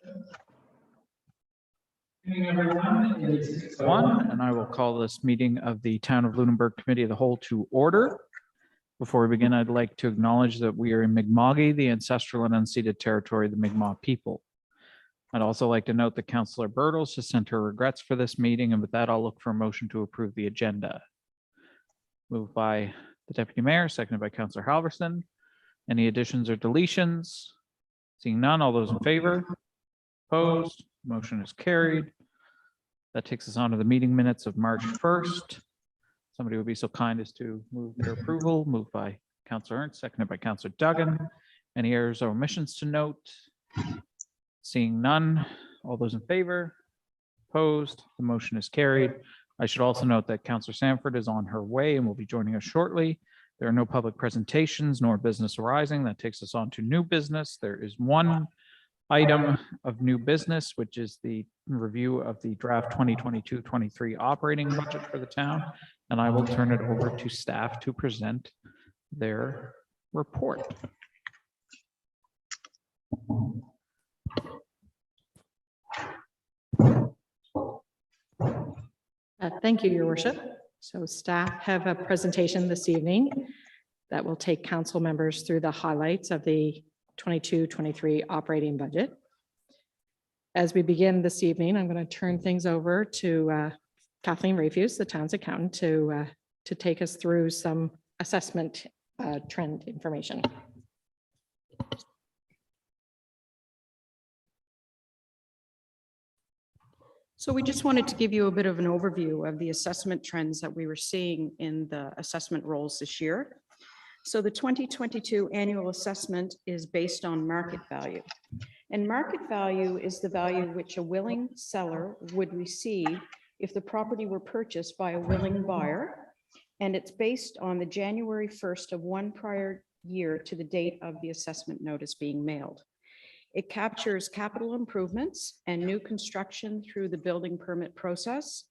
Good evening, everyone. It is 6:01, and I will call this meeting of the Town of Lunenburg Committee of the Whole to order. Before we begin, I'd like to acknowledge that we are in Mi'kma'ki, the ancestral and unceded territory of the Mi'kmaq people. I'd also like to note that Councillor Birtles has sent her regrets for this meeting, and with that, I'll look for a motion to approve the agenda. Moved by the Deputy Mayor, seconded by Councillor Halverson. Any additions or deletions? Seeing none, all those in favor? Opposed? Motion is carried. That takes us on to the meeting minutes of March 1st. Somebody would be so kind as to move their approval. Moved by Councillor Ernst, seconded by Councillor Duggan. Any errors or omissions to note? Seeing none, all those in favor? Opposed? The motion is carried. I should also note that Councillor Sanford is on her way and will be joining us shortly. There are no public presentations nor business arising. That takes us on to new business. There is one item of new business, which is the review of the draft 2022-23 operating budget for the town. And I will turn it over to staff to present their report. Thank you, Your Worship. So staff have a presentation this evening that will take council members through the highlights of the 22-23 operating budget. As we begin this evening, I'm going to turn things over to Kathleen Rafuse, the town's accountant, to take us through some assessment trend information. So we just wanted to give you a bit of an overview of the assessment trends that we were seeing in the assessment rolls this year. So the 2022 annual assessment is based on market value. And market value is the value which a willing seller would receive if the property were purchased by a willing buyer. And it's based on the January 1st of one prior year to the date of the assessment notice being mailed. It captures capital improvements and new construction through the building permit process.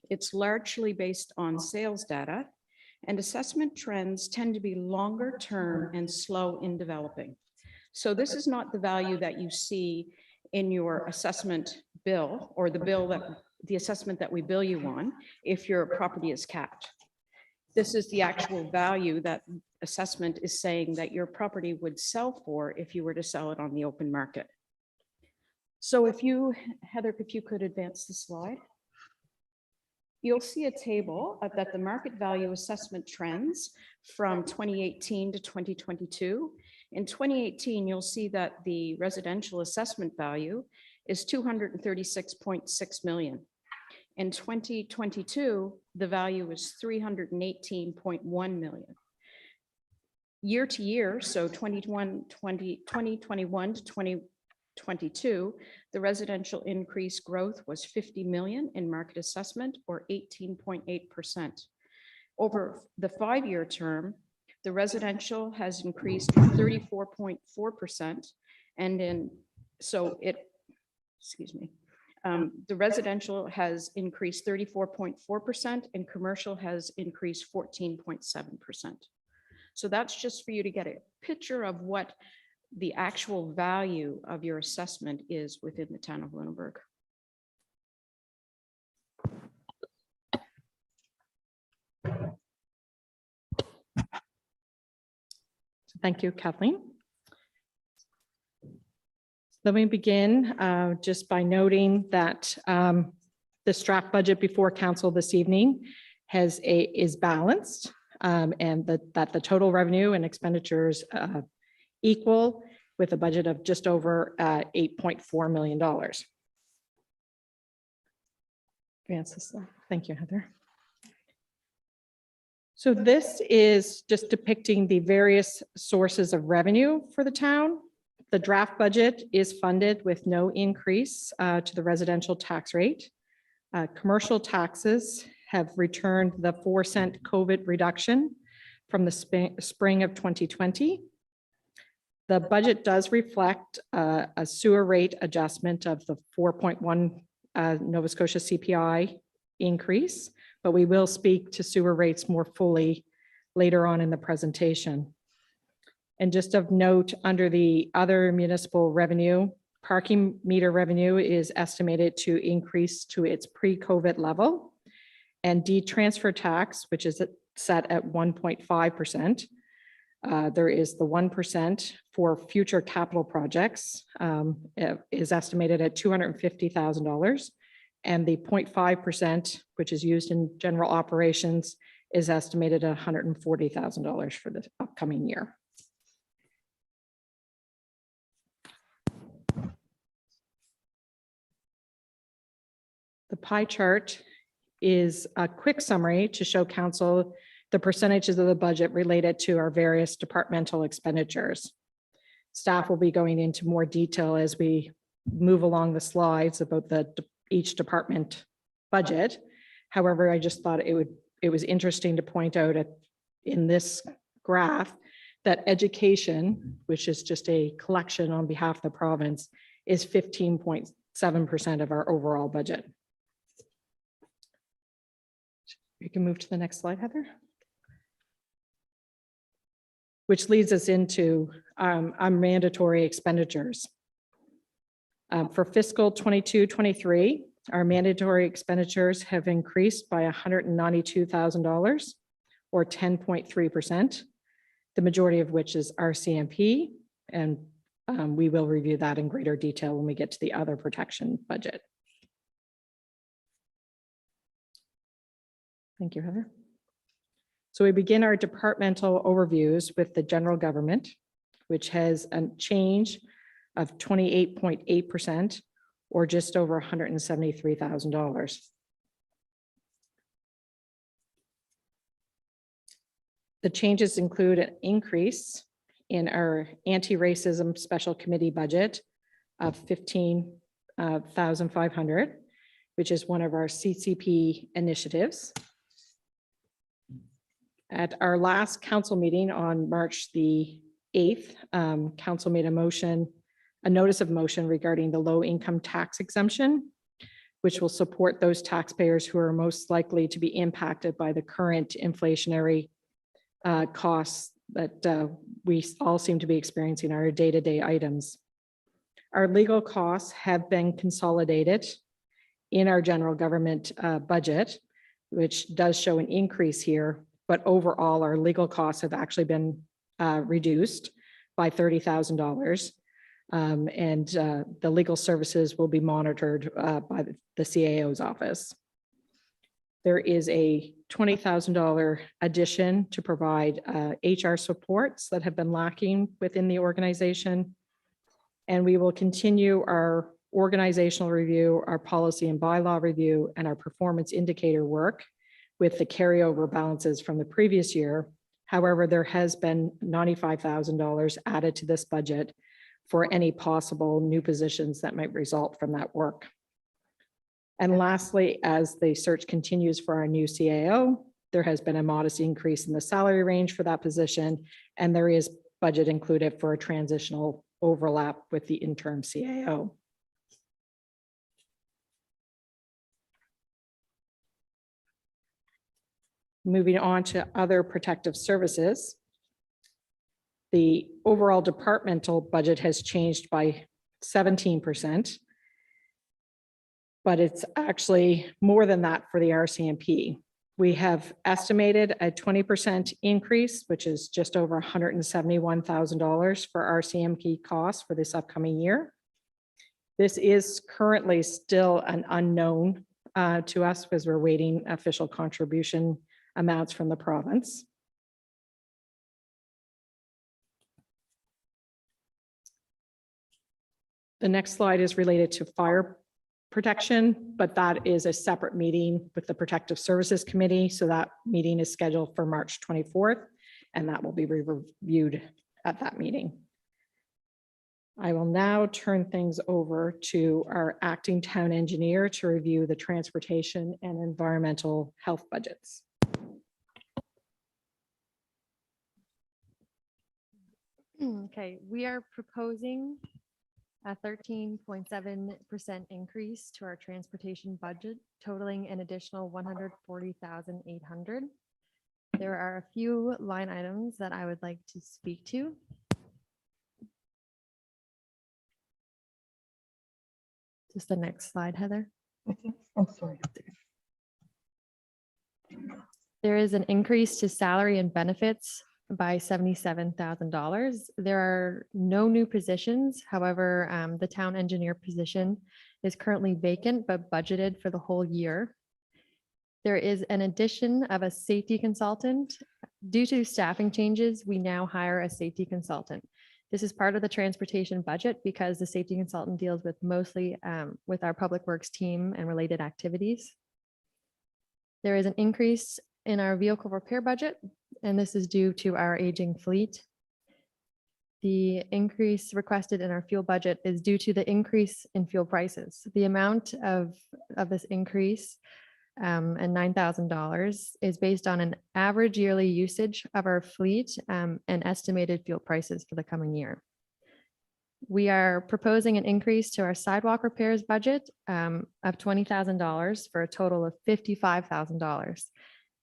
It's largely based on sales data, and assessment trends tend to be longer term and slow in developing. So this is not the value that you see in your assessment bill or the assessment that we bill you on if your property is capped. This is the actual value that assessment is saying that your property would sell for if you were to sell it on the open market. So if you, Heather, if you could advance the slide. You'll see a table that the market value assessment trends from 2018 to 2022. In 2018, you'll see that the residential assessment value is $236.6 million. In 2022, the value is $318.1 million. Year to year, so 2021 to 2022, the residential increase growth was 50 million in market assessment, or 18.8%. Over the 5-year term, the residential has increased 34.4%, and the residential has increased 34.4% and commercial has increased 14.7%. So that's just for you to get a picture of what the actual value of your assessment is within the town of Lunenburg. Thank you, Kathleen. Let me begin just by noting that the draft budget before council this evening is balanced, and that the total revenue and expenditures equal, with a budget of just over $8.4 million. Advance this slide. Thank you, Heather. So this is just depicting the various sources of revenue for the town. The draft budget is funded with no increase to the residential tax rate. Commercial taxes have returned the 4-cent COVID reduction from the spring of 2020. The budget does reflect a sewer rate adjustment of the 4.1 Nova Scotia CPI increase, but we will speak to sewer rates more fully later on in the presentation. And just of note, under the other municipal revenue, Parking meter revenue is estimated to increase to its pre-COVID level. And transfer tax, which is set at 1.5%. There is the 1% for future capital projects is estimated at $250,000. And the 0.5%, which is used in general operations, is estimated at $140,000 for the upcoming year. The pie chart is a quick summary to show council the percentages of the budget related to our various departmental expenditures. Staff will be going into more detail as we move along the slides about each department budget. However, I just thought it was interesting to point out in this graph that education, which is just a collection on behalf of the province, is 15.7% of our overall budget. You can move to the next slide, Heather. Which leads us into unmandatory expenditures. For fiscal 22-23, our mandatory expenditures have increased by $192,000 or 10.3%, the majority of which is RCMP, and we will review that in greater detail when we get to the other protection budget. Thank you, Heather. So we begin our departmental overviews with the general government, which has a change of 28.8% or just over $173,000. The changes include an increase in our anti-racism special committee budget of $15,500, which is one of our CCP initiatives. At our last council meeting on March the 8th, council made a notice of motion regarding the low income tax exemption, which will support those taxpayers who are most likely to be impacted by the current inflationary costs that we all seem to be experiencing on our day-to-day items. Our legal costs have been consolidated in our general government budget, which does show an increase here. But overall, our legal costs have actually been reduced by $30,000. And the legal services will be monitored by the CAO's office. There is a $20,000 addition to provide HR supports that have been lacking within the organization. And we will continue our organizational review, our policy and bylaw review, and our performance indicator work with the carryover balances from the previous year. However, there has been $95,000 added to this budget for any possible new positions that might result from that work. And lastly, as the search continues for our new CAO, there has been a modest increase in the salary range for that position, and there is budget included for a transitional overlap with the interim CAO. Moving on to other protective services. The overall departmental budget has changed by 17%, but it's actually more than that for the RCMP. We have estimated a 20% increase, which is just over $171,000 for RCMP costs for this upcoming year. This is currently still an unknown to us because we're waiting official contribution amounts from the province. The next slide is related to fire protection, but that is a separate meeting with the Protective Services Committee. So that meeting is scheduled for March 24th, and that will be reviewed at that meeting. I will now turn things over to our acting town engineer to review the transportation and environmental health budgets. Okay, we are proposing a 13.7% increase to our transportation budget, totaling an additional $140,800. There are a few line items that I would like to speak to. Just the next slide, Heather. Oh, sorry. There is an increase to salary and benefits by $77,000. There are no new positions. However, the town engineer position is currently vacant but budgeted for the whole year. There is an addition of a safety consultant. Due to staffing changes, we now hire a safety consultant. This is part of the transportation budget because the safety consultant deals with mostly with our public works team and related activities. There is an increase in our vehicle repair budget, and this is due to our aging fleet. The increase requested in our fuel budget is due to the increase in fuel prices. The amount of this increase and $9,000 is based on an average yearly usage of our fleet and estimated fuel prices for the coming year. We are proposing an increase to our sidewalk repairs budget of $20,000 for a total of $55,000.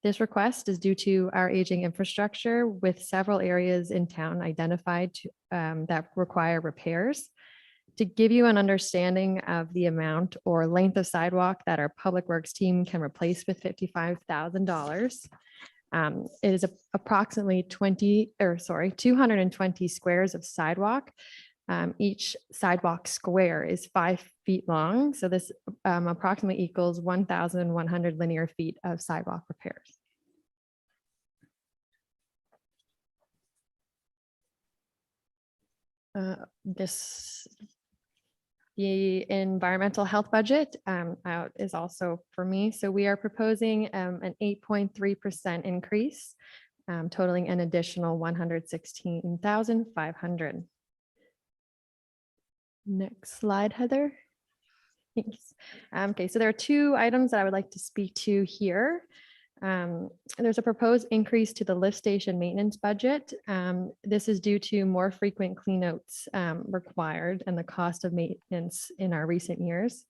This request is due to our aging infrastructure with several areas in town identified that require repairs. To give you an understanding of the amount or length of sidewalk that our public works team can replace with $55,000, it is approximately 220 squares of sidewalk. Each sidewalk square is 5 feet long. So this approximately equals 1,100 linear feet of sidewalk repairs. The environmental health budget is also for me. So we are proposing an 8.3% increase, totaling an additional $116,500. Next slide, Heather. Thanks. Okay, so there are two items that I would like to speak to here. There's a proposed increase to the lift station maintenance budget. This is due to more frequent cleanouts required and the cost of maintenance in our recent years.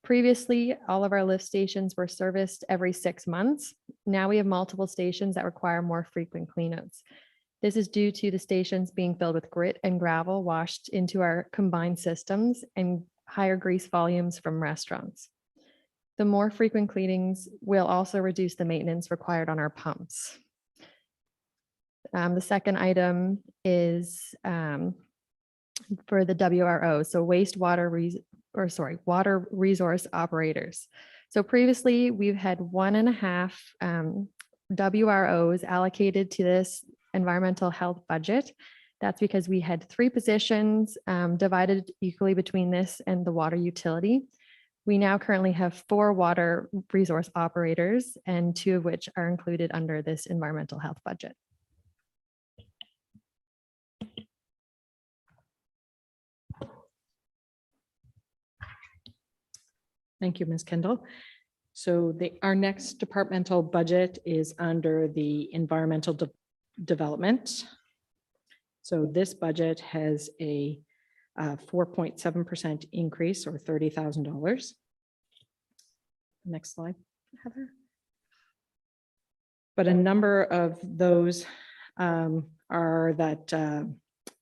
Previously, all of our lift stations were serviced every 6 months. Now we have multiple stations that require more frequent cleanouts. This is due to the stations being filled with grit and gravel washed into our combined systems and higher grease volumes from restaurants. The more frequent cleanings will also reduce the maintenance required on our pumps. The second item is for the WRO, so water resource operators. So previously we've had 1.5 WROs allocated to this environmental health budget. That's because we had 3 positions divided equally between this and the water utility. We now currently have 4 water resource operators, and 2 of which are included under this environmental health budget. Thank you, Ms. Kendall. So our next departmental budget is under the environmental development. So this budget has a 4.7% increase or $30,000. Next slide, Heather. But a number of those are that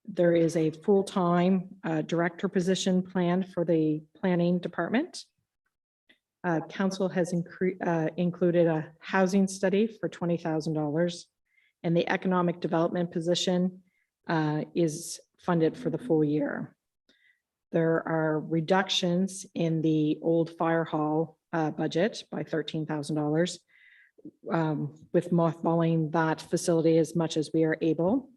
there is a full-time director position planned for the planning department. Council has included a housing study for $20,000, and the economic development position is funded for the full year. There are reductions in the old fire hall budget by $13,000 with mothballing that facility as much as we are able.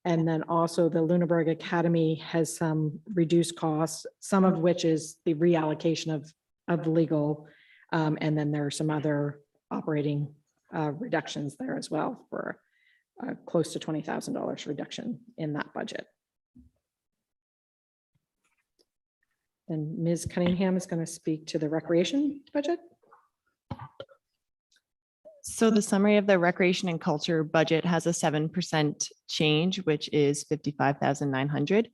And then also the Lunenburg Academy has some reduced costs, some of which is the reallocation of legal. And then there are some other operating reductions there as well for close to $20,000 reduction in that budget. And Ms. Cunningham is going to speak to the recreation budget. So the summary of the recreation and culture budget has a 7% change, which is $55,900.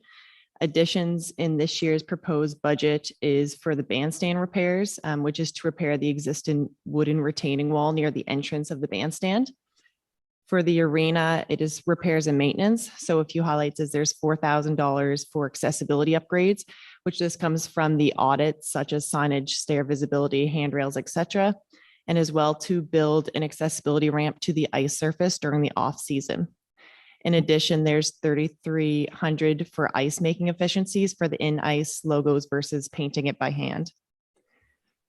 Additions in this year's proposed budget is for the bandstand repairs, which is to repair the existing wooden retaining wall near the entrance of the bandstand. For the arena, it is repairs and maintenance. So a few highlights is there's $4,000 for accessibility upgrades, which just comes from the audits such as signage, stair visibility, handrails, etc., and as well to build an accessibility ramp to the ice surface during the off season. In addition, there's $3,300 for ice making efficiencies for the in-ice logos versus painting it by hand.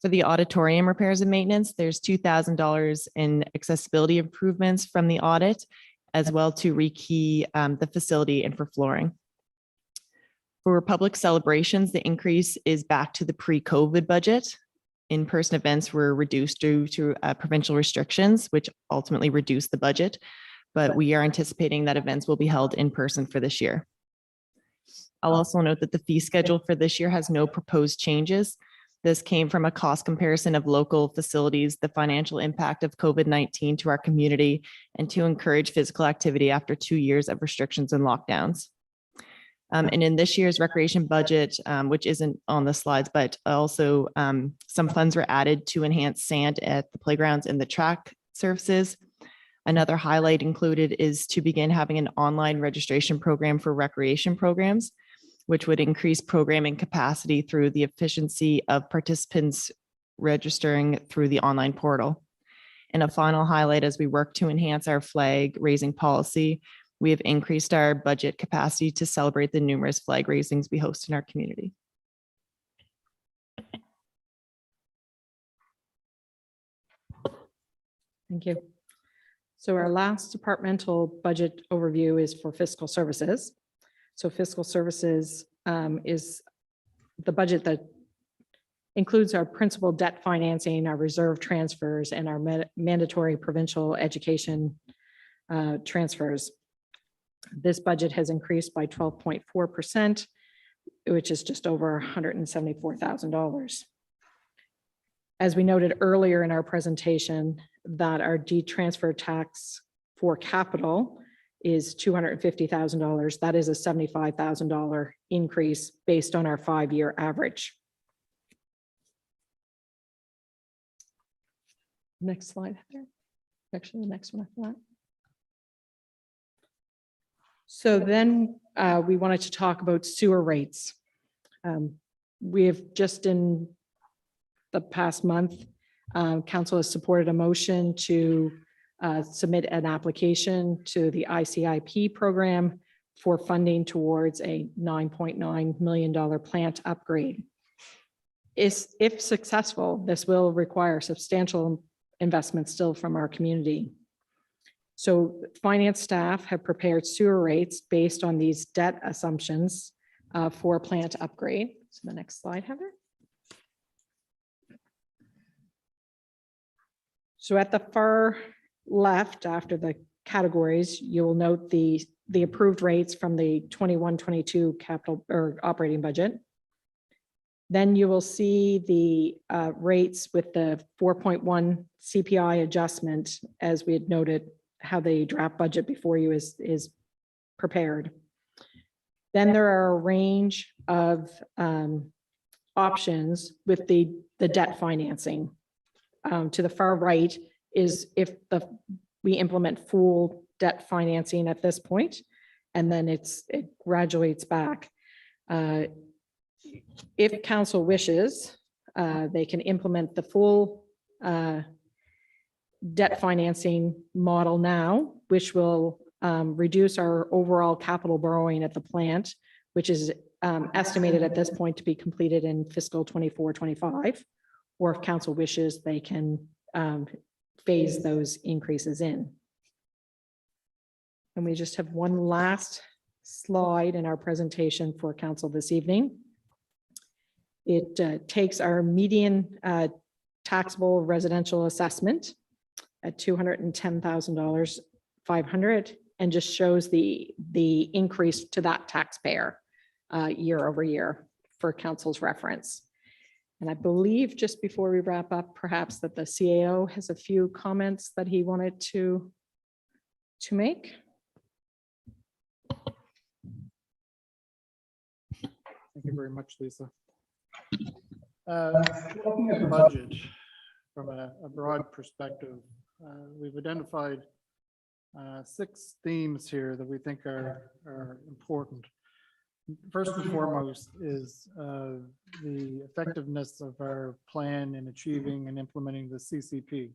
For the auditorium repairs and maintenance, there's $2,000 in accessibility improvements from the audit, as well to rekey the facility and for flooring. For public celebrations, the increase is back to the pre-COVID budget. In-person events were reduced due to provincial restrictions, which ultimately reduced the budget, but we are anticipating that events will be held in person for this year. I'll also note that the fee schedule for this year has no proposed changes. This came from a cost comparison of local facilities, the financial impact of COVID-19 to our community, and to encourage physical activity after 2 years of restrictions and lockdowns. And in this year's recreation budget, which isn't on the slides, but also some funds were added to enhance sand at the playgrounds and the track surfaces. Another highlight included is to begin having an online registration program for recreation programs, which would increase programming capacity through the efficiency of participants registering through the online portal. And a final highlight, as we work to enhance our flag raising policy, we have increased our budget capacity to celebrate the numerous flag raisings we host in our community. Thank you. So our last departmental budget overview is for fiscal services. So fiscal services is the budget that includes our principal debt financing, our reserve transfers, and our mandatory provincial education transfers. This budget has increased by 12.4%, which is just over $174,000. As we noted earlier in our presentation, that our detransfer tax for capital is $250,000. That is a $75,000 increase based on our 5-year average. Next slide, Heather. Actually, the next one after that. So then we wanted to talk about sewer rates. We have just in the past month, council has supported a motion to submit an application to the ICIP program for funding towards a $9.9 million plant upgrade. If successful, this will require substantial investment still from our community. So finance staff have prepared sewer rates based on these debt assumptions for a plant upgrade. So the next slide, Heather. So at the far left, after the categories, you will note the approved rates from the 21-22 capital or operating budget. Then you will see the rates with the 4.1 CPI adjustment, as we had noted, how the draft budget before you is prepared. Then there are a range of options with the debt financing. To the far right is if we implement full debt financing at this point, and then it graduates back. If council wishes, they can implement the full debt financing model now, which will reduce our overall capital borrowing at the plant, which is estimated at this point to be completed in fiscal 24-25. Or if council wishes, they can phase those increases in. And we just have one last slide in our presentation for council this evening. It takes our median taxable residential assessment at $210,500 and just shows the increase to that taxpayer year over year for council's reference. And I believe just before we wrap up, perhaps that the CAO has a few comments that he wanted to make. Thank you very much, Lisa. Looking at the budget from a broad perspective, we've identified six themes here that we think are important. First and foremost is the effectiveness of our plan in achieving and implementing the CCP.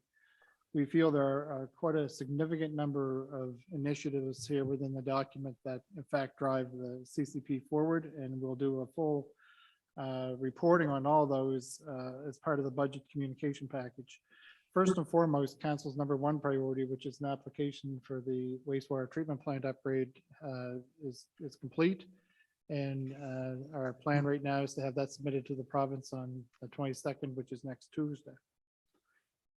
We feel there are quite a significant number of initiatives here within the document that in fact drive the CCP forward, and we'll do a full reporting on all those as part of the budget communication package. First and foremost, council's number one priority, which is an application for the wastewater treatment plant upgrade, is complete. And our plan right now is to have that submitted to the province on the 22nd, which is next Tuesday.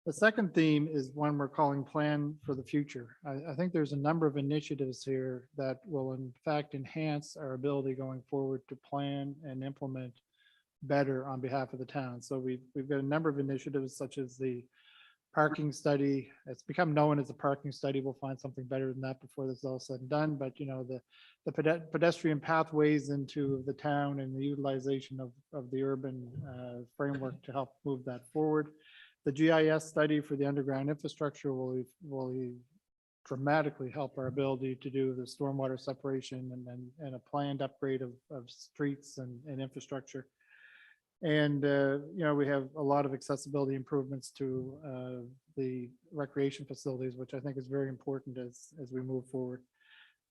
The second theme is one we're calling Plan for the Future. I think there's a number of initiatives here that will in fact enhance our ability going forward to plan and implement better on behalf of the town. So we've got a number of initiatives such as the parking study. It's become known as a parking study. We'll find something better than that before this is all said and done. But you know, the pedestrian pathways into the town and the utilization of the urban framework to help move that forward. The GIS study for the underground infrastructure will dramatically help our ability to do the stormwater separation and a planned upgrade of streets and infrastructure. And, you know, we have a lot of accessibility improvements to the recreation facilities, which I think is very important as we move forward.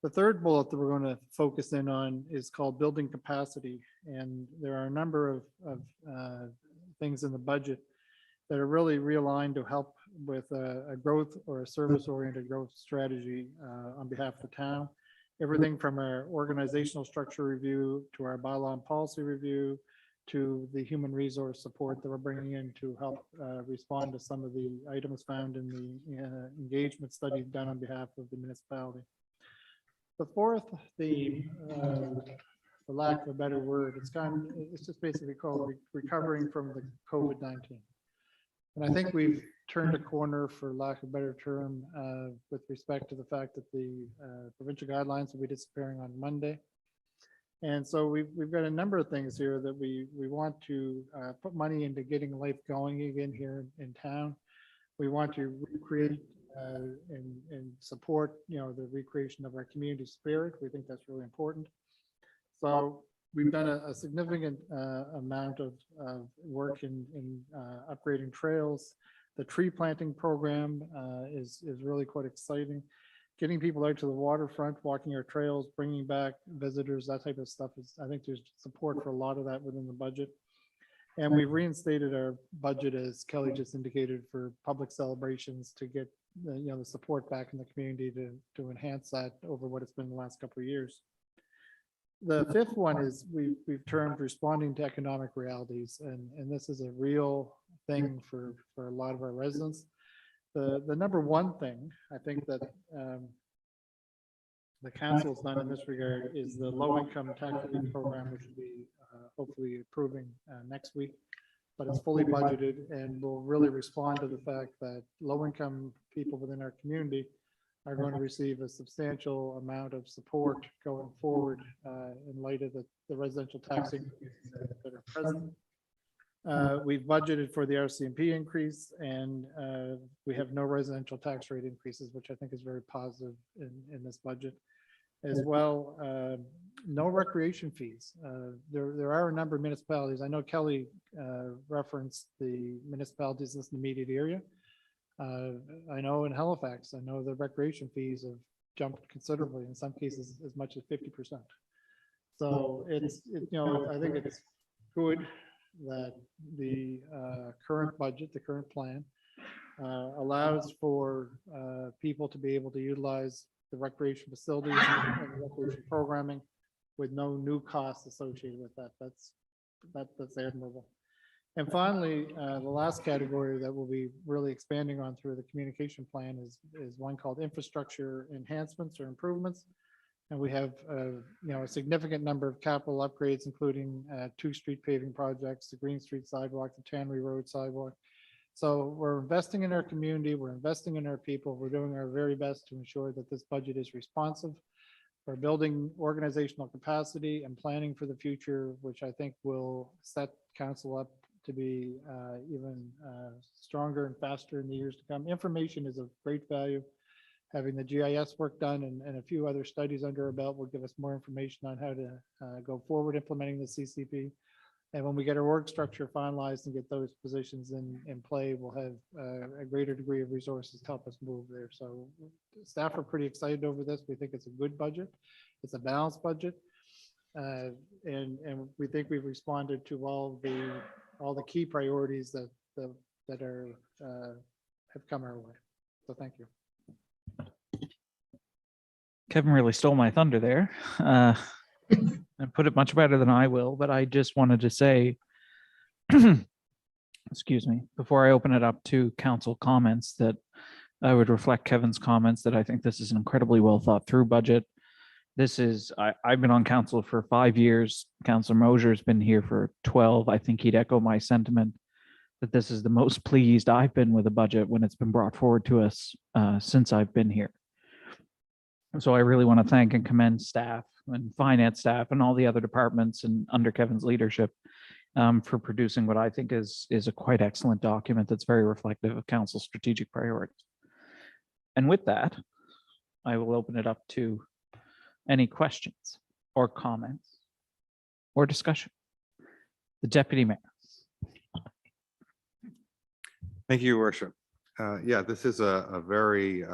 The third bullet that we're going to focus in on is called building capacity. And there are a number of things in the budget that are really realigned to help with a growth or a service-oriented growth strategy on behalf of the town. Everything from our organizational structure review to our bylaw and policy review to the human resource support that we're bringing in to help respond to some of the items found in the engagement study done on behalf of the municipality. The fourth theme, for lack of a better word, it's just basically called recovering from the COVID-19. And I think we've turned a corner, for lack of a better term, with respect to the fact that the provincial guidelines will be disappearing on Monday. And so we've got a number of things here that we want to put money into getting life going again here in town. We want to recreate and support, you know, the recreation of our community spirit. We think that's really important. So we've done a significant amount of work in upgrading trails. The tree planting program is really quite exciting. Getting people out to the waterfront, walking our trails, bringing back visitors, that type of stuff is, I think there's support for a lot of that within the budget. And we've reinstated our budget, as Kelly just indicated, for public celebrations to get the support back in the community to enhance that over what it's been the last couple of years. The fifth one is we've termed responding to economic realities, and this is a real thing for a lot of our residents. The number one thing I think that the council has done in this regard is the low income tax relief program, which will be hopefully approving next week, but it's fully budgeted and will really respond to the fact that low income people within our community are going to receive a substantial amount of support going forward in light of the residential tax increases that are present. We've budgeted for the RCMP increase, and we have no residential tax rate increases, which I think is very positive in this budget. As well, no recreation fees. There are a number of municipalities. I know Kelly referenced the municipalities in the immediate area. I know in Halifax, I know the recreation fees have jumped considerably, in some cases as much as 50%. So I think it's good that the current budget, the current plan, allows for people to be able to utilize the recreation facilities and the recreation programming with no new costs associated with that. That's admirable. And finally, the last category that we'll be really expanding on through the communication plan is one called infrastructure enhancements or improvements. And we have a significant number of capital upgrades, including 2 street paving projects, the Green Street sidewalk, the Tannery Road sidewalk. So we're investing in our community, we're investing in our people, we're doing our very best to ensure that this budget is responsive. We're building organizational capacity and planning for the future, which I think will set council up to be even stronger and faster in the years to come. Information is of great value. having the GIS work done and a few other studies under our belt will give us more information on how to go forward implementing the CCP. And when we get our org structure finalized and get those positions in play, we'll have a greater degree of resources to help us move there. So staff are pretty excited over this. We think it's a good budget. It's a balanced budget. And we think we've responded to all the key priorities that have come our way. So thank you. Kevin really stole my thunder there. And put it much better than I will, but I just wanted to say, excuse me, before I open it up to council comments, that I would reflect Kevin's comments that I think this is an incredibly well thought through budget. I've been on council for 5 years. Councilor Mosier's been here for 12. I think he'd echo my sentiment that this is the most pleased I've been with a budget when it's been brought forward to us since I've been here. So I really want to thank and commend staff and finance staff and all the other departments and under Kevin's leadership for producing what I think is a quite excellent document that's very reflective of council's strategic priorities. And with that, I will open it up to any questions or comments or discussion. The Deputy Mayor. Thank you, Your Worship. Yeah, this is a very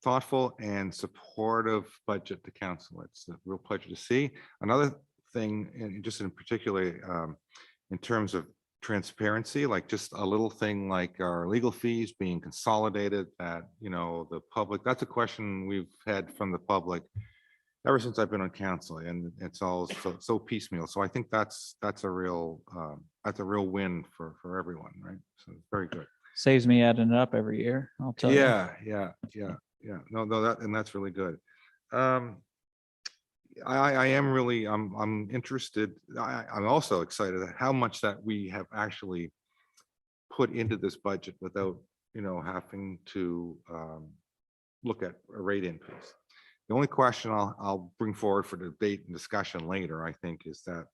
thoughtful and supportive budget to council. It's a real pleasure to see. Another thing, and just in particular, in terms of transparency, like just a little thing like our legal fees being consolidated, that, you know, the public, that's a question we've had from the public ever since I've been on council, and it's all so piecemeal. So I think that's a real win for everyone, right? So it's very good. Saves me adding it up every year, I'll tell you. Yeah. No, that's really good. I am really, I'm interested. I'm also excited at how much that we have actually put into this budget without, you know, having to look at a rate increase. The only question I'll bring forward for debate and discussion later, I think, is that,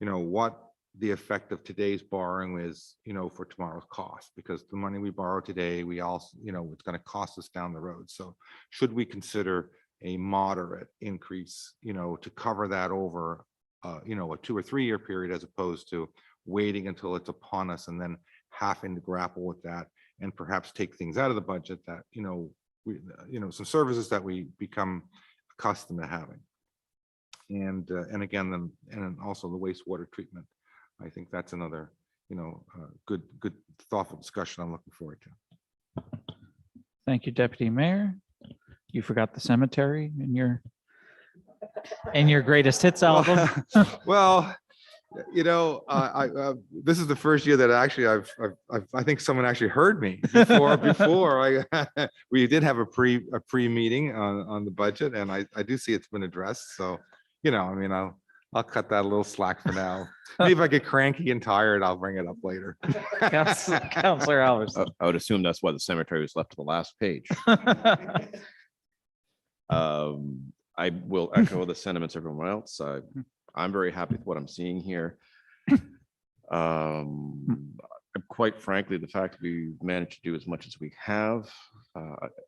you know, what the effect of today's borrowing is, you know, for tomorrow's cost, because the money we borrow today, we also, you know, it's going to cost us down the road. So should we consider a moderate increase, you know, to cover that over, you know, a 2 or 3 year period, as opposed to waiting until it's upon us and then having to grapple with that and perhaps take things out of the budget that, you know, some services that we become accustomed to having. And again, and also the wastewater treatment. I think that's another, you know, good, thoughtful discussion I'm looking forward to. Thank you, Deputy Mayor. You forgot the cemetery in your greatest hits album. Well, you know, this is the first year that actually I think someone actually heard me before. We did have a pre meeting on the budget, and I do see it's been addressed. So, you know, I mean, I'll cut that a little slack for now. Maybe if I get cranky and tired, I'll bring it up later. Councilor Alverson. I would assume that's why the cemetery was left to the last page. I will echo the sentiments of everyone else. I'm very happy with what I'm seeing here. Quite frankly, the fact that we managed to do as much as we have,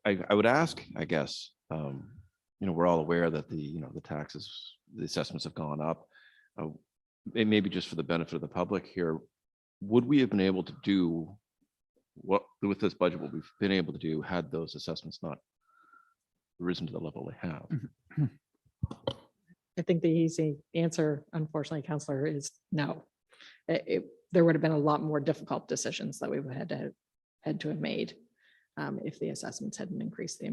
I would ask, I guess, you know, we're all aware that the taxes, the assessments have gone up. Maybe just for the benefit of the public here, would we have been able to do what with this budget, what we've been able to do had those assessments not risen to the level they have? I think the easy answer, unfortunately, Counselor, is no. There would have been a lot more difficult decisions that we would had to have made if the assessments hadn't increased the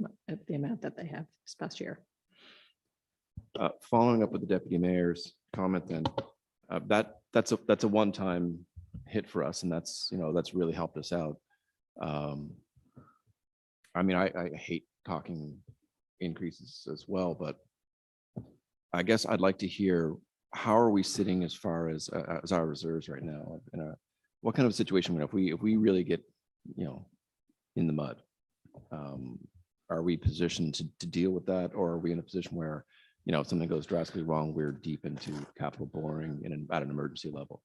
amount that they have this past year. Following up with the Deputy Mayor's comment, then that's a one-time hit for us, and that's really helped us out. I mean, I hate talking increases as well, but I guess I'd like to hear, how are we sitting as far as our reserves right now? What kind of situation if we really get, you know, in the mud? Are we positioned to deal with that, or are we in a position where, you know, if something goes drastically wrong, we're deep into capital borrowing at an emergency level?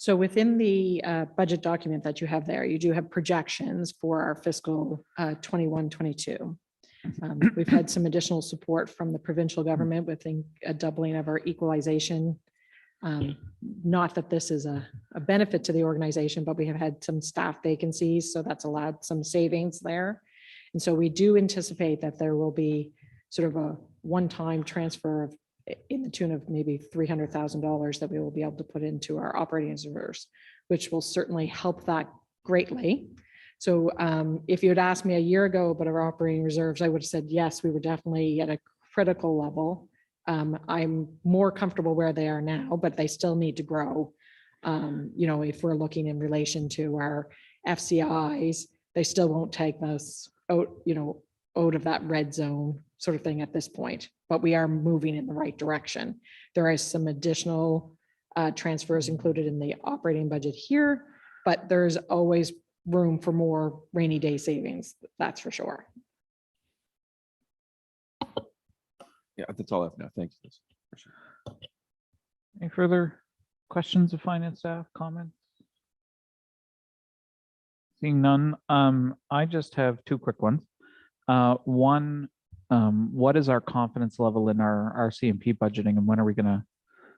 So within the budget document that you have there, you do have projections for our fiscal 21-22. We've had some additional support from the provincial government with a doubling of our equalization. Not that this is a benefit to the organization, but we have had some staff vacancies, so that's allowed some savings there. And so we do anticipate that there will be sort of a one-time transfer of in the tune of maybe $300,000 that we will be able to put into our operating reserves, which will certainly help that greatly. So if you had asked me a year ago about our operating reserves, I would have said, yes, we were definitely at a critical level. I'm more comfortable where they are now, but they still need to grow. If we're looking in relation to our FCIs, they still won't take us out, out of that red zone sort of thing at this point, but we are moving in the right direction. There is some additional transfers included in the operating budget here, but there's always room for more rainy day savings. That's for sure. Yeah, that's all I have now. Thanks. Any further questions of finance staff, comments? Seeing none, I just have two quick ones. One, what is our confidence level in our RCMP budgeting, and when are we gonna,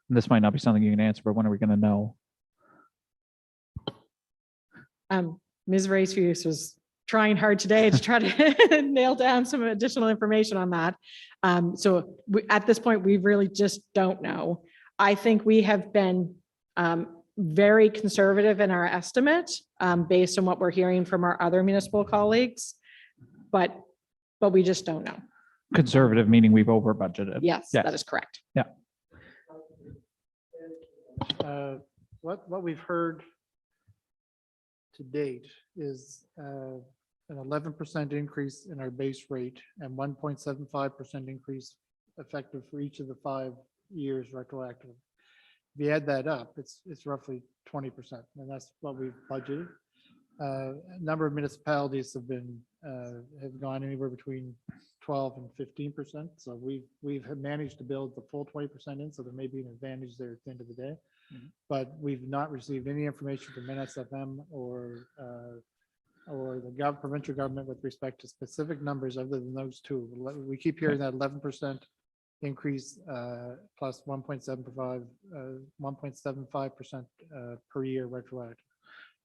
this might not be something you can answer, but when are we gonna know? Ms. Racefius was trying hard today to try to nail down some additional information on that. So at this point, we really just don't know. I think we have been very conservative in our estimate based on what we're hearing from our other municipal colleagues, but we just don't know. Conservative meaning we've over budgeted. Yes, Yes. that is correct. Yeah. What we've heard to date is an 11% increase in our base rate and 1.75% increase effective for each of the 5 years retroactive. If you add that up, it's roughly 20%, and that's what we've budgeted. A number of municipalities have gone anywhere between 12 and 15%. So we've managed to build the full 20% in, so there may be an advantage there at the end of the day. But we've not received any information from NSFM or the provincial government with respect to specific numbers other than those two. We keep hearing that 11% increase plus 1.75% per year retroactive.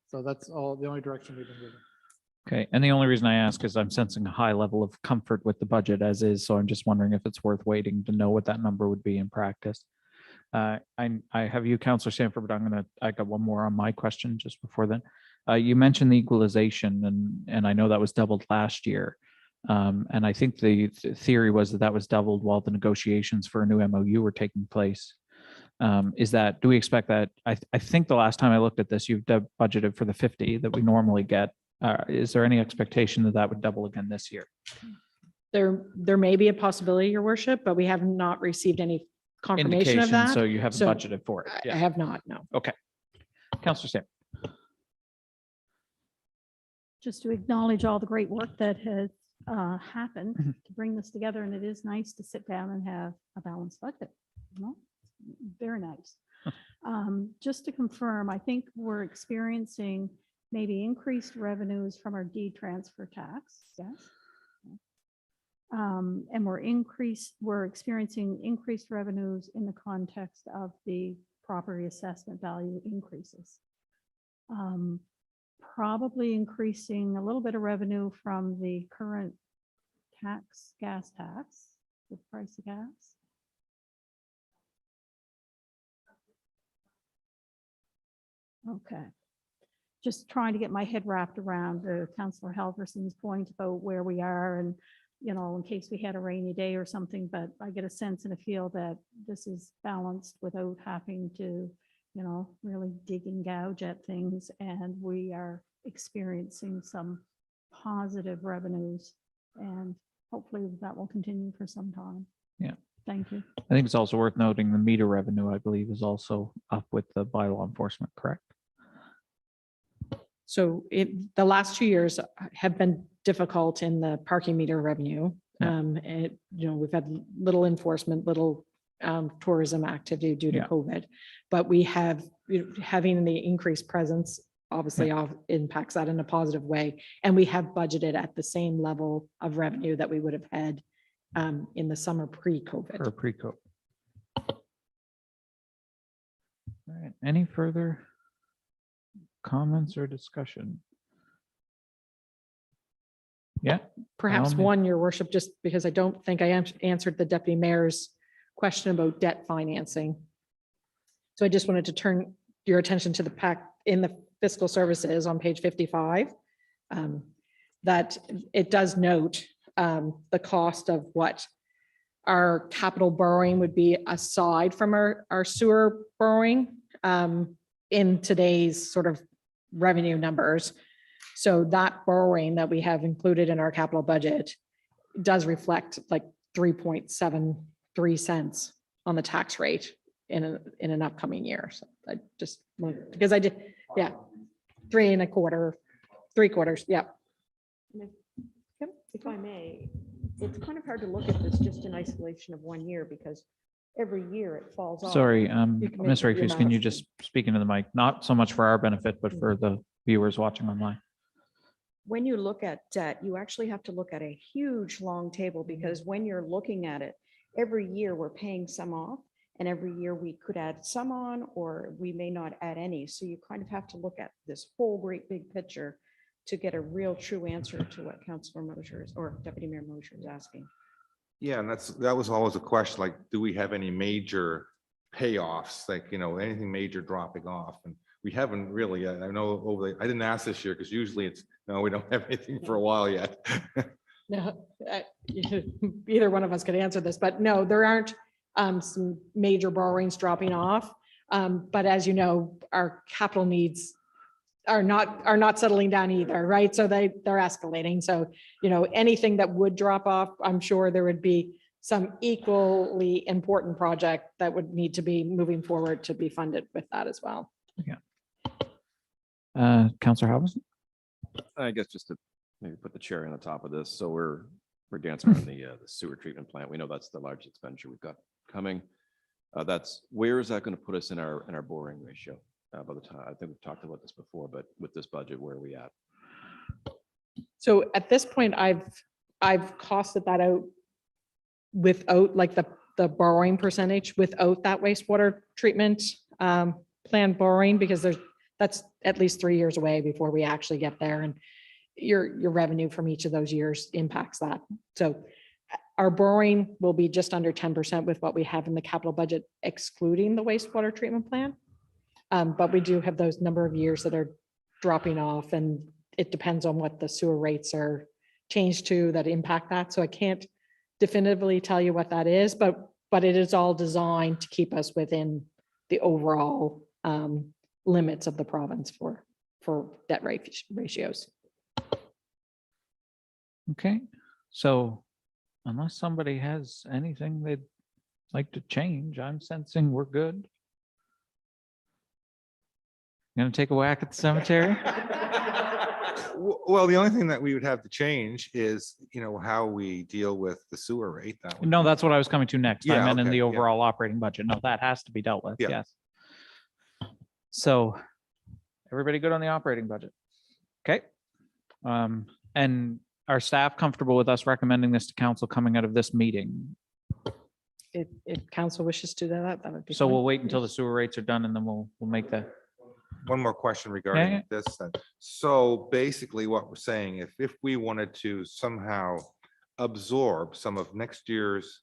So that's all the only direction we've been given. Okay, and the only reason I ask is I'm sensing a high level of comfort with the budget as is, so I'm just wondering if it's worth waiting to know what that number would be in practice. I have you, Councillor Sanford, but I got one more on my question just before then. You mentioned the equalization, and I know that was doubled last year. And I think the theory was that was doubled while the negotiations for a new MOU were taking place. Do we expect that? I think the last time I looked at this, you've budgeted for the 50 that we normally get. Is there any expectation that would double again this year? There may be a possibility, Your Worship, but we have not received any confirmation of Indication, that. so you haven't So budgeted for it. I Yeah. have not, no. Okay. Councillor Sam. Just to acknowledge all the great work that has happened Mhm. to bring this together. And it is nice to sit down and have a balanced budget. Very nice. Just to confirm, I think we're experiencing maybe increased revenues from our deed transfer tax. Yes. And we're experiencing increased revenues in the context of the property assessment value increases. Probably increasing a little bit of revenue from the current gas tax, the price of gas. Okay. Just trying to get my head wrapped around Councillor Halverson's point about where we are and, in case we had a rainy day or something, but I get a sense and a feel that this is balanced without having to, really dig and gouge at things. And we are experiencing some positive revenues, and hopefully that will continue for some time. Yeah. Thank you. I think it's also worth noting the meter revenue, I believe, is also up with the bylaw enforcement, correct? So the last 2 years have been difficult in the parking meter revenue. Yeah. And, we've had little enforcement, little tourism activity due to Yeah. COVID. But we have, having the increased presence obviously impacts that in a positive way. And we have budgeted at the same level of revenue that we would have had in the summer pre-COVID. Or pre-COVID. All right, any further comments or discussion? Yeah, Perhaps Naomi. one, your worship, just because I don't think I answered the deputy mayor's question about debt financing. So I just wanted to turn your attention to the pack in the fiscal services on page 55. That it does note the cost of what our capital borrowing would be aside from our sewer borrowing in today's sort of revenue numbers. So that borrowing that we have included in our capital budget does reflect like 3.73 cents on the tax rate in an upcoming year. So I just, because I did, yeah, 3 1/4, 3/4, yeah. If I may, it's kind of hard to look at this just in isolation of 1 year because every year it falls off. Sorry, You can make Ms. your Rayfuse, can you mouse. just speak into the mic? Not so much for our benefit, but for the viewers watching online. When you look at debt, you actually have to look at a huge long table because when you're looking at it, every year we're paying some off and every year we could add some on or we may not add any. So you kind of have to look at this whole great big picture to get a real true answer to what Councillor Mosher is or Deputy Mayor Mosher is asking. Yeah, and that was always a question, like, do we have any major payoffs, like, anything major dropping off? And we haven't really, I know I didn't ask this year because usually it's, no, we don't have anything for a while yet. No, either one of us could answer this, but no, there aren't some major borrowings dropping off. But as you know, our capital needs are not settling down either, right? So they're escalating. So, anything that would drop off, I'm sure there would be some equally important project that would need to be moving forward to be funded with that as well. Councillor Halverson? I guess just to maybe put the cherry on the top of this. So we're dancing around the sewer treatment plant. We know that's the largest expenditure we've got coming. Where is that going to put us in our borrowing ratio? By the time, I think we've talked about this before, but with this budget, where are we at? So at this point, I've costed that out without like the borrowing percentage without that wastewater treatment plan borrowing, because that's at least 3 years away before we actually get there. And your revenue from each of those years impacts that. So our borrowing will be just under 10% with what we have in the capital budget, excluding the wastewater treatment plan. But we do have those number of years that are dropping off, and it depends on what the sewer rates are changed to that impact that. So I can't definitively tell you what that is, but it is all designed to keep us within the overall limits of the province for debt ratios. Okay, so unless somebody has anything they'd like to change, I'm sensing we're good. Gonna take a whack at the cemetery? Well, the only thing that we would have to change is, how we deal with the sewer rate. That would No, be- that's what I was coming to next. I Yeah, meant in okay, the yeah. overall operating budget. No, that has to be dealt with, Yeah. yes. So, everybody good on the operating budget? Okay. And are staff comfortable with us recommending this to council coming out of this meeting? If council wishes to do that, that would be. So fine. we'll wait until the sewer rates are done and then we'll make the, One more question regarding yeah. this then. So basically what we're saying, if we wanted to somehow absorb some of next year's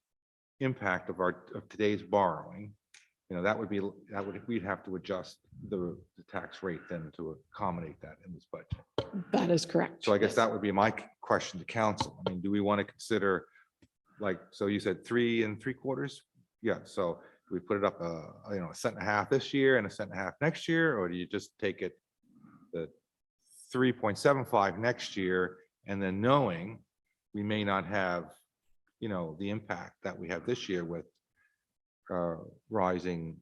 impact of today's borrowing, we'd have to adjust the tax rate then to accommodate that in this budget. That is correct. So I guess that would be my question to council. I mean, do we want to consider, so you said 3 3/4? Yeah, so do we put it up, a cent and a half this year and a cent and a half next year, or do you just take it the 3.75 next year, and then knowing we may not have, the impact that we have this year with rising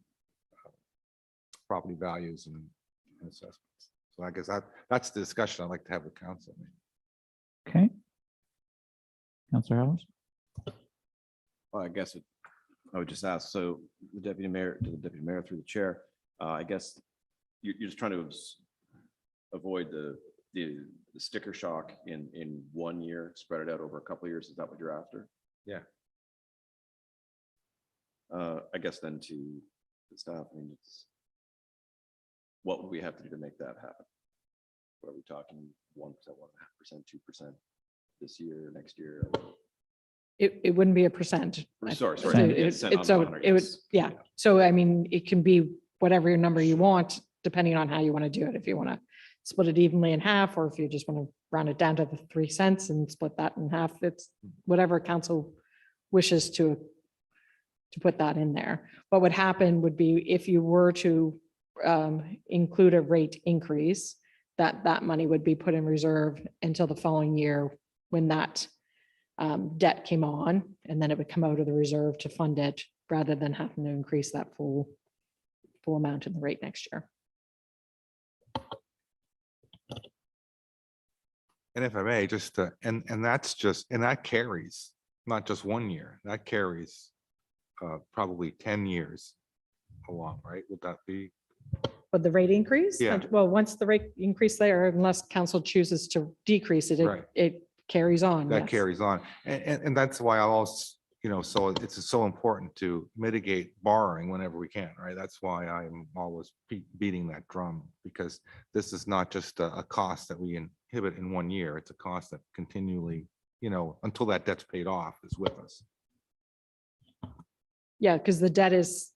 property values and assessments. So I guess that's the discussion I'd like to have with council. okay. Councillor Howard? Well, I guess I would just ask, so the deputy mayor, to the deputy mayor through the chair, I guess you're just trying to avoid the sticker shock in 1 year, spread it out over a couple of years. Is that what you're after? Yeah. I guess then to the staff, I mean, it's, what would we have to do to make that happen? What are we talking, 1%, 1.5%, 2% this year, next year? It wouldn't be a percent. Sorry, So sorry. it- so it would, yeah. So I mean, it can be whatever number you want, depending on how you want to do it. If you want to split it evenly in half, or if you just want to round it down to the 3 cents and split that in half, it's whatever council wishes to put that in there. What would happen would be if you were to include a rate increase, that money would be put in reserve until the following year when that debt came on, and then it would come out of the reserve to fund it rather than having to increase that full amount in the rate next year. And if I may, just, and that's just, and that carries, not just 1 year, that carries probably 10 years along, right? Would that be? But the rate increase? Yeah. Well, once the rate increase there, unless council chooses to decrease it, Right. it carries on. That yes. carries on. And that's why I also, so it's so important to mitigate borrowing whenever we can, right? That's why I'm always beating that drum, because this is not just a cost that we inhibit in 1 year. It's a cost that continually, until that debt's paid off, is with us. Yeah, because the debt is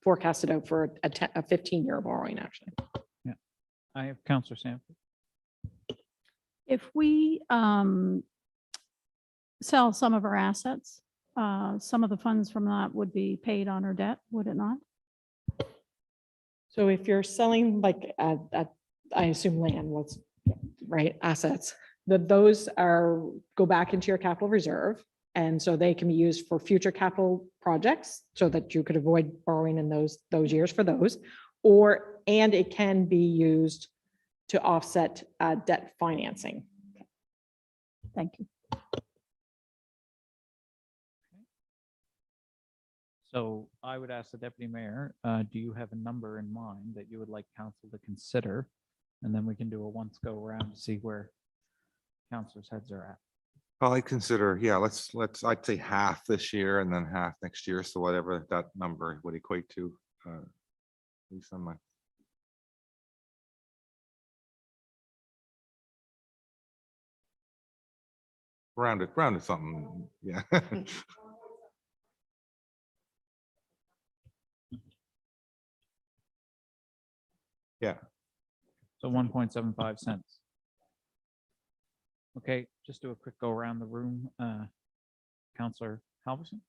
forecasted out for a 15-year borrowing, actually. I have Counselor Sanford. If we sell some of our assets, some of the funds from that would be paid on our debt, would it not? So if you're selling like, I assume land was, right, assets, those go back into your capital reserve. And so they can be used for future capital projects so that you could avoid borrowing in those years for those. And it can be used to offset debt financing. Thank you. So I would ask the deputy mayor, do you have a number in mind that you would like council to consider? And then we can do a once go around to see where councilors' heads are at. Well, I consider, yeah, I'd say half this year and then half next year. So whatever that number would equate to. At least on my. Rounded something, yeah. Yeah. So 1.75 cents. Okay, just do a quick go around the room. Counselor Halverson?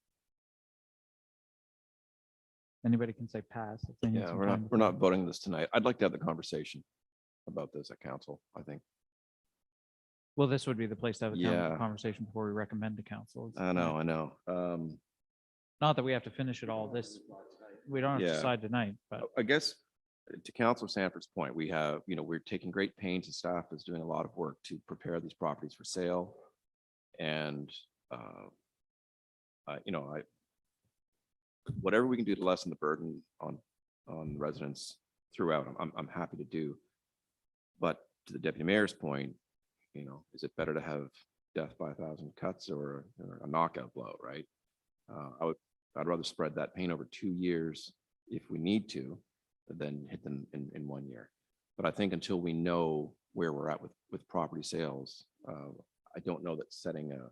Anybody can say pass. if they need Yeah, some we're time. not voting this tonight. I'd like to have the conversation about this at council, I think. Well, this would be the place to have a Yeah. conversation before we recommend to council. I know. Not that we have to finish it all this, we don't have to Yeah. decide tonight, but I guess to Councilor Sanford's point, we have, we're taking great pains, and staff is doing a lot of work to prepare these properties for sale. And, whatever we can do to lessen the burden on residents throughout, I'm happy to do. But to the deputy mayor's point, is it better to have death by 1,000 cuts or a knockout blow, right? I'd rather spread that pain over 2 years if we need to, than hit them in 1 year. But I think until we know where we're at with property sales, I don't know that setting a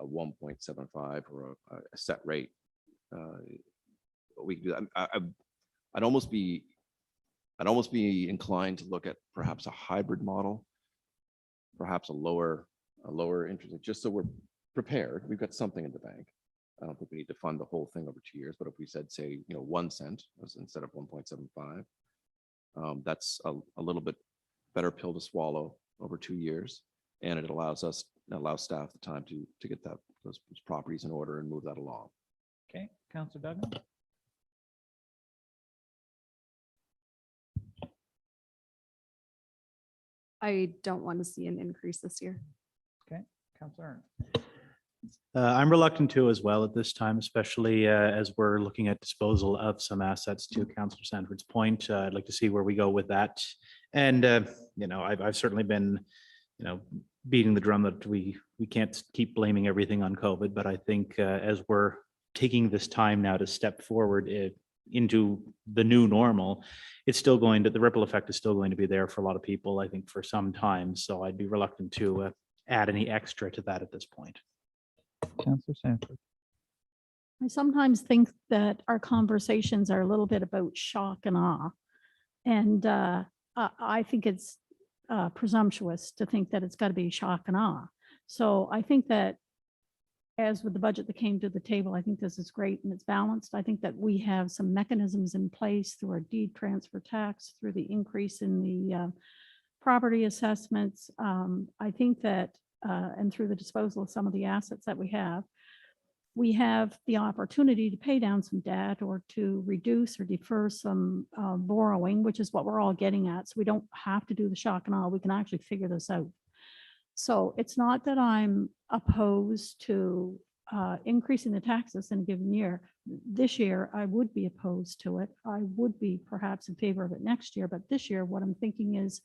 1.75 or a set rate, we can do that. I'd almost be inclined to look at perhaps a hybrid model, perhaps a lower interest, just so we're prepared. We've got something in the bank. I don't think we need to fund the whole thing over 2 years, but if we said, say, 1 cent instead of 1.75, that's a little bit better pill to swallow over 2 years. And it allows staff the time to get those properties in order and move that along. okay, Counselor Duggan? I don't want to see an increase this year. Okay, Counselor Ernst? I'm reluctant to as well at this time, especially as we're looking at disposal of some assets to Councillor Sanford's point. I'd like to see where we go with that. And, I've certainly been, beating the drum that we can't keep blaming everything on COVID, but I think as we're taking this time now to step forward into the new normal, it's still going to, the ripple effect is still going to be there for a lot of people, I think, for some time. So I'd be reluctant to add any extra to that at this point. Councillor Sanford. I sometimes think that our conversations are a little bit about shock and awe. And I think it's presumptuous to think that it's got to be shock and awe. So I think that as with the budget that came to the table, I think this is great and it's balanced. I think that we have some mechanisms in place through our deed transfer tax, through the increase in the property assessments. I think that, and through the disposal of some of the assets that we have the opportunity to pay down some debt or to reduce or defer some borrowing, which is what we're all getting at. So we don't have to do the shock and awe. We can actually figure this out. So it's not that I'm opposed to increasing the taxes in a given year. This year, I would be opposed to it. I would be perhaps in favor of it next year. But this year, what I'm thinking is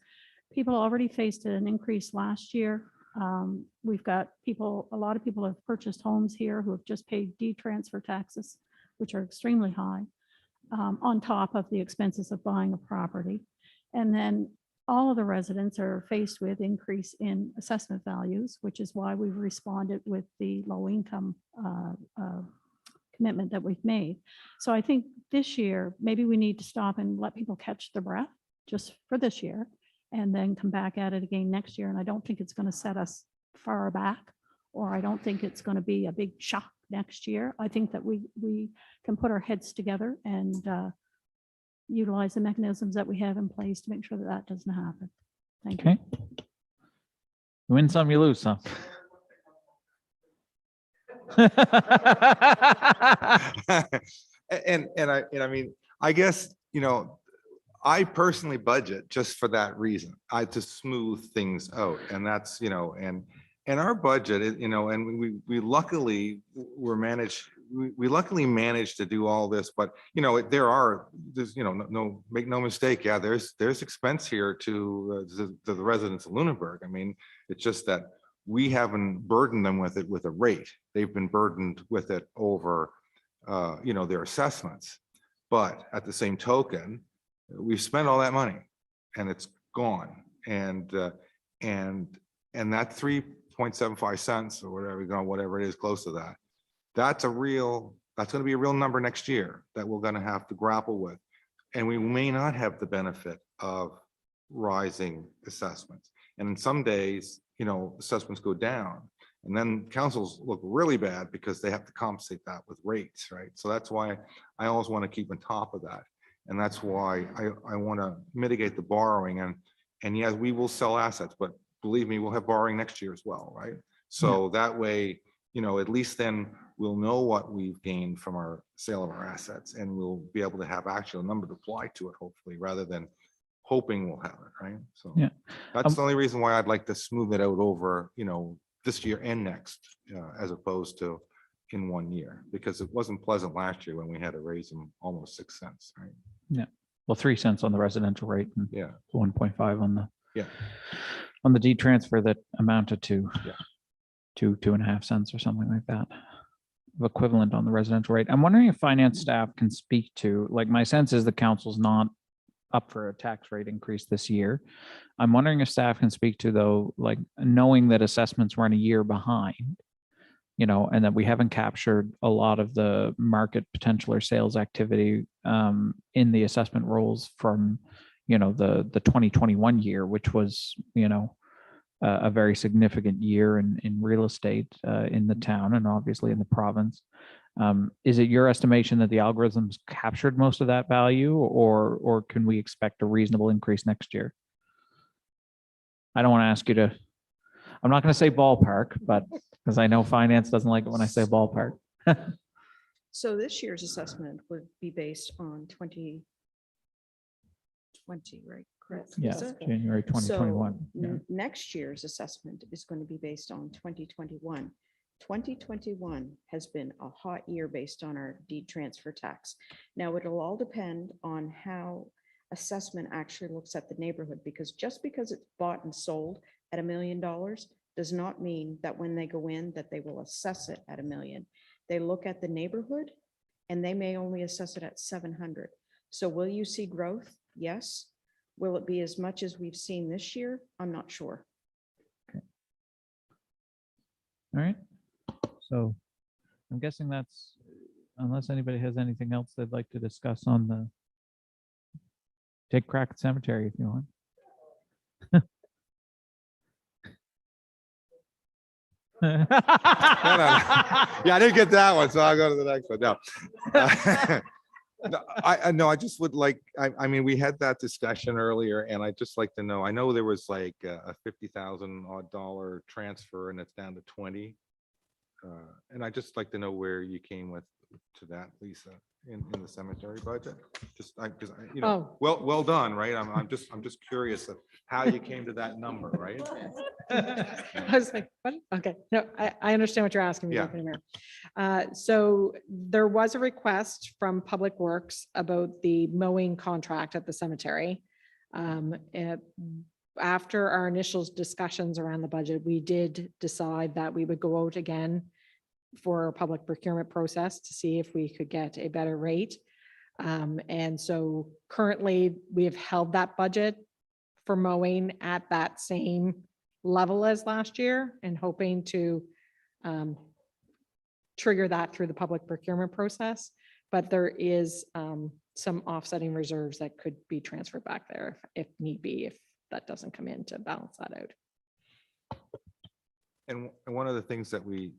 people already faced an increase last year. We've got people, a lot of people have purchased homes here who have just paid deed transfer taxes, which are extremely high, on top of the expenses of buying a property. And then all of the residents are faced with increase in assessment values, which is why we've responded with the low income commitment that we've made. So I think this year, maybe we need to stop and let people catch their breath just for this year, and then come back at it again next year. And I don't think it's going to set us far back, or I don't think it's going to be a big shock next year. I think that we can put our heads together and utilize the mechanisms that we have in place to make sure that that doesn't happen. Thank you. Okay. You win some, you lose some. And I mean, I guess, I personally budget just for that reason. To smooth things out, and that's, and our budget, and we luckily we luckily managed to do all this, but there's make no mistake, yeah, there's expense here to the residents of Lunenburg. I mean, it's just that we haven't burdened them with it with a rate. They've been burdened with it over their assessments. But at the same token, we've spent all that money and it's gone. And that 3.75 cents or whatever it is, close to that, that's going to be a real number next year that we're going to have to grapple with. And we may not have the benefit of rising assessments. And in some days, assessments go down, and then councils look really bad because they have to compensate that with rates, right? So that's why I always want to keep on top of that. And that's why I want to mitigate the borrowing. And yes, we will sell assets, but believe me, we'll have borrowing next year as well, right? So that way, at least then we'll know what we've gained from our sale of our assets, and we'll be able to have actual number to apply to it, hopefully, rather than hoping we'll have it, right? So Yeah. that's the only reason why I'd like to smooth it out over, this year and next, as opposed to in 1 year, because it wasn't pleasant last year when we had to raise them almost 6 cents, right? Yeah. Well, 3 cents on the residential rate and Yeah. 1.5 on the Yeah. on the deed transfer that amounted to Yeah. 2.5 cents or something like that, of equivalent on the residential rate. I'm wondering if finance staff can speak to, like, my sense is the council's not up for a tax rate increase this year. I'm wondering if staff can speak to, though, like, knowing that assessments run a year behind, and that we haven't captured a lot of the market potential or sales activity in the assessment rolls from, the 2021 year, which was, a very significant year in real estate in the town and obviously in the province. Is it your estimation that the algorithms captured most of that value, or can we expect a reasonable increase next year? I don't want to ask you to, I'm not going to say ballpark, but because I know finance doesn't like it when I say ballpark. So this year's assessment would be based on 2020, right? Correct? Yeah, Is it? January 2021. So next year's assessment is going to be based on 2021. 2021 has been a hot year based on our deed transfer tax. Now, it'll all depend on how assessment actually looks at the neighborhood, because just because it's bought and sold at $1 million does not mean that when they go in, that they will assess it at $1 million. They look at the neighborhood and they may only assess it at 700. So will you see growth? Yes. Will it be as much as we've seen this year? I'm not sure. All right. So I'm guessing that's, unless anybody has anything else they'd like to discuss on the, take a crack at cemetery if you want. No. Yeah, I didn't get that one, so I'll go to the next one. No. No, no, I just would like, I mean, we had that discussion earlier and I'd just like to know, I know there was like a $50,000 odd transfer and it's down to 20. And I'd just like to know where you came with to that, Lisa, in the cemetery budget. Just, because, you know, well done, right? I'm just curious of how you came to that number, right? I was like, what? Okay, no, I understand what you're asking me. Yeah. Deputy Mayor. So there was a request from Public Works about the mowing contract at the cemetery. After our initial discussions around the budget, we did decide that we would go out again for a public procurement process to see if we could get a better rate. And so currently we have held that budget for mowing at that same level as last year and hoping to trigger that through the public procurement process. But there is some offsetting reserves that could be transferred back there if need be, if that doesn't come in to balance that out. And one of the things that we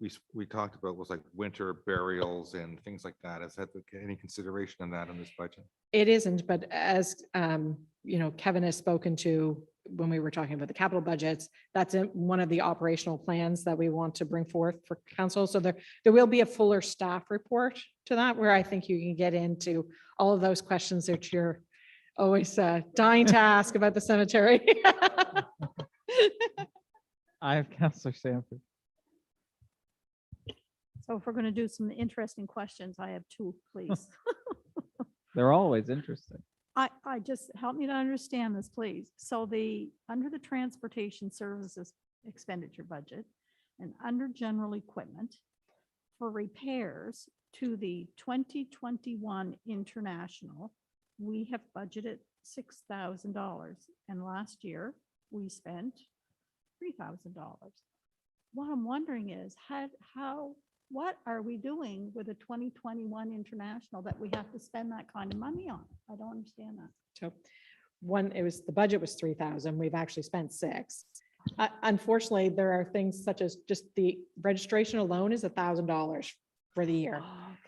talked about was like winter burials and things like that. Has had any consideration on that in this budget? It isn't, but as you know, Kevin has spoken to when we were talking about the capital budgets, that's one of the operational plans that we want to bring forth for council. So there will be a fuller staff report to that, where I think you can get into all of those questions that you're always dying to ask about the cemetery. I have Councillor Sanford. So if we're going to do some interesting questions, I have two, please. They're always interesting. I just, help me to understand this, please. So under the transportation services expenditure budget and under general equipment for repairs to the 2021 international, we have budgeted $6,000. And last year we spent $3,000. What I'm wondering is what are we doing with a 2021 international that we have to spend that kind of money on? I don't understand that. So the budget was 3,000. We've actually spent 6. Unfortunately, there are things such as just the registration alone is $1,000 for the year.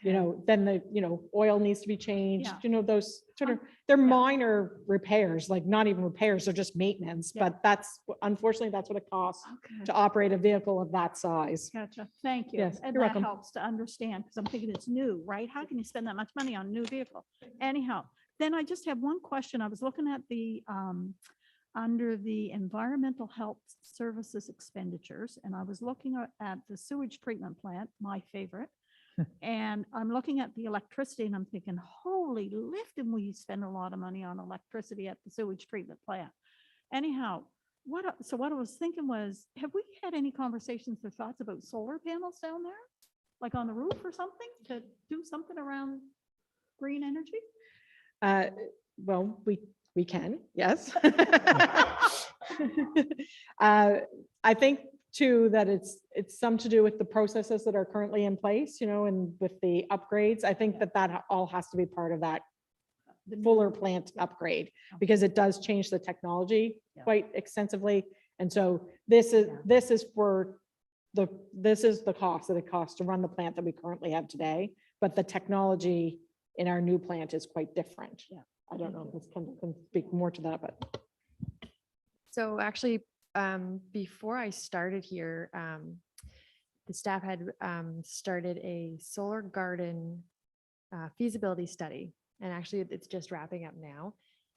You know, then the oil needs to be changed, Yeah. you know, those sort of, they're minor repairs, like not even repairs, they're just maintenance, Yeah. but unfortunately, that's what it costs to operate a vehicle of that size. Gotcha. Thank you. Yes, And you're that welcome. helps to understand, because I'm thinking it's new, right? How can you spend that much money on a new vehicle? Anyhow, then I just have one question. I was looking at the, under the environmental health services expenditures, and I was looking at the sewage treatment plant, my favorite. And I'm looking at the electricity and I'm thinking, holy lift, and we spend a lot of money on electricity at the sewage treatment plant. Anyhow, what I was thinking was, have we had any conversations or thoughts about solar panels down there? Like on the roof or something to do something around green energy? Well, we can, yes. I think too, that it's some to do with the processes that are currently in place, you know, and with the upgrades. I think that all has to be part of that fuller plant upgrade, because it does change the technology quite extensively. And so this is the cost that it costs to run the plant that we currently have today, but the technology in our new plant is quite different. Yeah. I don't know if this can speak more to that, but. So actually, before I started here, the staff had started a solar garden feasibility study, and actually it's just wrapping up now.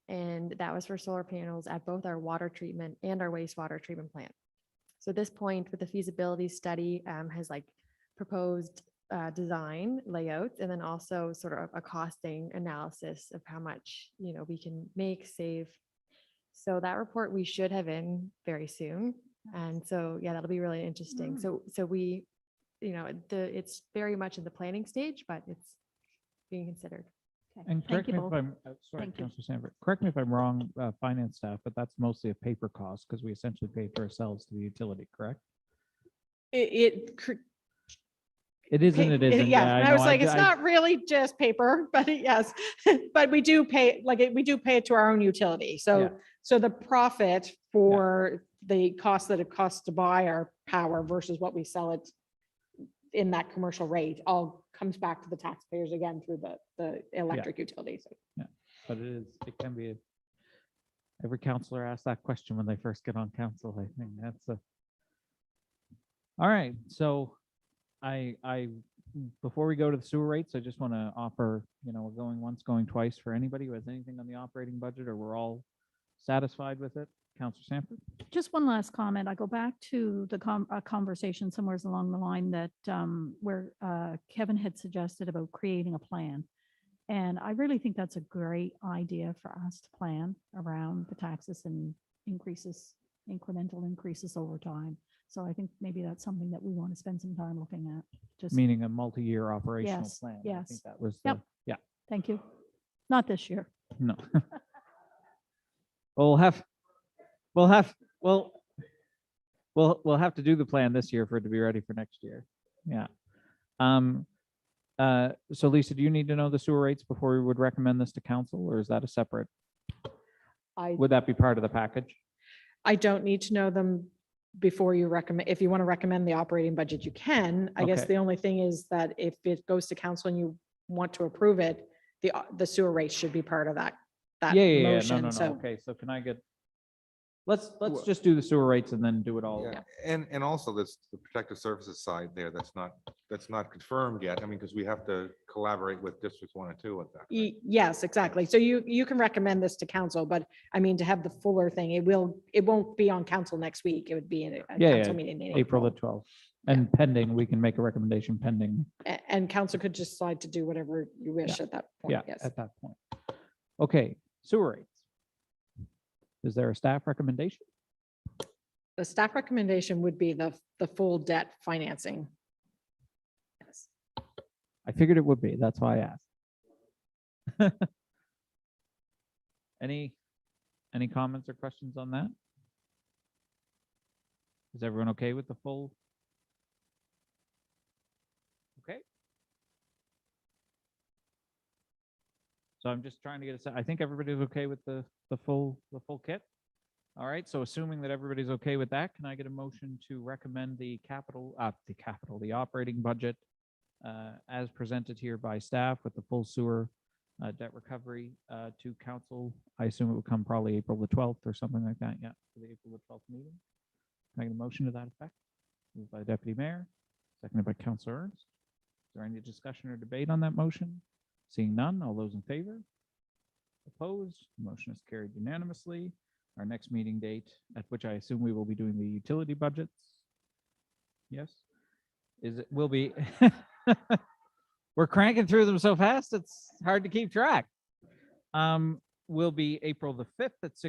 And that was for solar panels at both our water treatment and our wastewater treatment plant. So at this point with the feasibility study has like proposed design layouts, and then also sort of a costing analysis of how much, we can make, save. So that report we should have in very soon. And so, yeah, that'll be really interesting. So we, it's very much in the planning stage, but it's being considered. Okay, And thank correct you me if both. I'm, sorry, Thank you. Councilor Sanford, correct me if I'm wrong, finance staff, but that's mostly a paper cost because we essentially pay for ourselves to the utility, correct? It It is and it isn't. Yeah, and I know, was like, it's I- not really just paper, but yes, but we do pay, we do pay it to our own utility. Yeah. So the profit for the cost that it costs to buy our power versus what we sell it in that commercial rate all comes back to the taxpayers again through the electric utilities. But it can be, every counselor asks that question when they first get on council. I think that's all right. So before we go to the sewer rates, I just want to offer, we're going once, going twice for anybody who has anything on the operating budget, or we're all satisfied with it. Councilor Sanford? Just one last comment. I go back to the conversation somewhere along the line that where Kevin had suggested about creating a plan. And I really think that's a great idea for us to plan around the taxes and incremental increases over time. So I think maybe that's something that we want to spend some time looking at. Just, Meaning a multi-year operational Yes, plan. I yes. think that was, Yep. yeah, thank you. Not this year. no. We'll have to do the plan this year for it to be ready for next year. Yeah. So Lisa, do you need to know the sewer rates before we would recommend this to council, or is that a separate? Would that be part of the package? I don't need to know them before you recommend. If you want to recommend the operating budget, you can. I guess Okay. the only thing is that if it goes to council and you want to approve it, the sewer rates should be part of that Yeah. No, motion. So Okay, so can I get, let's just do the sewer rates and then do it all. Yeah, and also this, the protective services side there, that's not confirmed yet. I mean, because we have to collaborate with districts 1 and 2 with that. right? Yes, exactly. So you can recommend this to council, but I mean, to have the fuller thing, it won't be on council next week. It would be in a Yeah, council meeting in April the 12th. And pending, we can make a recommendation pending. And council could just decide to do whatever you wish at that point. Yeah, Yes. at that point. Okay, sewer rates. Is there a staff recommendation? The staff recommendation would be the full debt financing. Yes. I figured it would be. That's why I asked. Any comments or questions on that? Is everyone okay with the full? Okay. So I'm just trying to get I think everybody's okay with the full kit. All right, so assuming that everybody's okay with that, can I get a motion to recommend the operating budget as presented here by staff with the full sewer debt recovery to council? I assume it would come probably April the 12th or something like that. Yeah, for the April the 12th meeting. Can I get a motion to that effect? Moved by Deputy Mayor, seconded by Councilor Ernst. Is there any discussion or debate on that motion? Seeing none, all those in favor? Opposed? Motion is carried unanimously. Our next meeting date, at which I assume we will be doing the utility budgets. Yes? Will be, we're cranking through them so fast, it's hard to keep track. Will be April the 5th at 6